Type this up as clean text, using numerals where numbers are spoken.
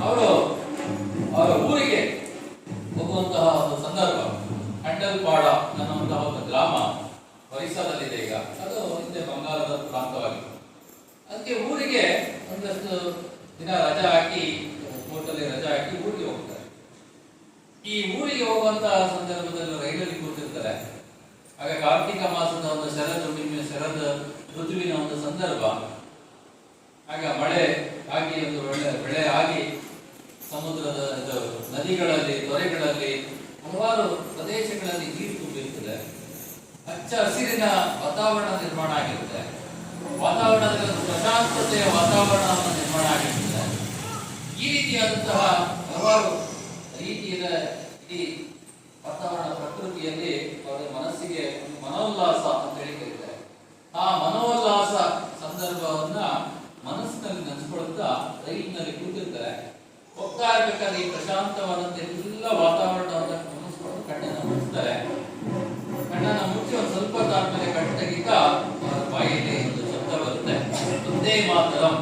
ಅವರು ಅವರ ಊರಿಗೆ ಹೋಗುವಂತಹ ಒಂದು ಸಂದರ್ಭ. ಹಂಡಲ್ಪಾಡ ಅನ್ನುವಂತಹ ಒಂದು ಗ್ರಾಮ ಒರಿಸ್ಸಾದಲ್ಲಿದೆ. ಈಗ ಅದು ಹಿಂದೆ ಬಂಗಾಳದ ಪ್ರಾಂತವಾಗಿದೆ. ಅದಕ್ಕೆ ಊರಿಗೆ ಒಂದಷ್ಟು ದಿನ ರಜಾ ಹಾಕಿ, ಹೋಟೆಲ್ ರಜಾ ಹಾಕಿ ಊರಿಗೆ ಹೋಗ್ತಾರೆ. ಈ ಊರಿಗೆ ಹೋಗುವಂತಹ ಸಂದರ್ಭದಲ್ಲಿ ರೈಲಲ್ಲಿ ಕೂತಿರ್ತಾರೆ. ಆಗ ಕಾರ್ತಿಕ ಮಾಸದ ಒಂದು ಶರದ್ ಋತುವಿನ ಒಂದು ಸಂದರ್ಭ. ಆಗ ಮಳೆ ಆಗಿ ಒಂದು ಒಳ್ಳೆ ಬೆಳೆ ಆಗಿ ಸಮುದ್ರದ ನದಿಗಳಲ್ಲಿ, ತೊರೆಗಳಲ್ಲಿ, ಹಲವಾರು ಪ್ರದೇಶಗಳಲ್ಲಿ ನೀರು ತುಂಬಿರ್ತದೆ. ಹಚ್ಚ ಹಸಿರಿನ ವಾತಾವರಣ ನಿರ್ಮಾಣ ಆಗಿರುತ್ತೆ. ವಾತಾವರಣದಲ್ಲಿ ಒಂದು ಪ್ರಶಾಂತತೆಯ ವಾತಾವರಣವನ್ನು ನಿರ್ಮಾಣ ಆಗಿರ್ತದೆ. ಈ ರೀತಿಯಾದಂತಹ ಹಲವಾರು ರೀತಿಯ ಈ ವಾತಾವರಣ ಪ್ರಕೃತಿಯಲ್ಲಿ ಅವರ ಮನಸ್ಸಿಗೆ ಒಂದು ಮನೋಲ್ಲಾಸ ಅಂತ ಹೇಳಿ ಕರೀತಾರೆ. ಆ ಮನೋಲ್ಲಾಸ ಸಂದರ್ಭವನ್ನ ಮನಸ್ಸಿನಲ್ಲಿ ನೆನೆಸ್ಕೊಳ್ತಾ ರೈಲಿನಲ್ಲಿ ಕೂತಿರ್ತಾರೆ. ಹೋಗ್ತಾ ಇರ್ಬೇಕಾದ್ರೆ ಈ ಪ್ರಶಾಂತವಾದಂತ ಎಲ್ಲ ವಾತಾವರಣವನ್ನು ಗಮನಿಸ್ಕೊಂಡು ಕಣ್ಣನ್ನು ಮುಚ್ತಾರೆ. ಕಣ್ಣನ್ನು ಮುಚ್ಚಿ ಒಂದು ಸ್ವಲ್ಪ ತಾದ್ಮೇಲೆ ಕಣ್ಣು ತೆಗಿತಾ ಅವರ ಬಾಯಲ್ಲಿ ಒಂದು ಶಬ್ದ ಬರುತ್ತೆ, ಒಂದೇ ಮಾತರಂ.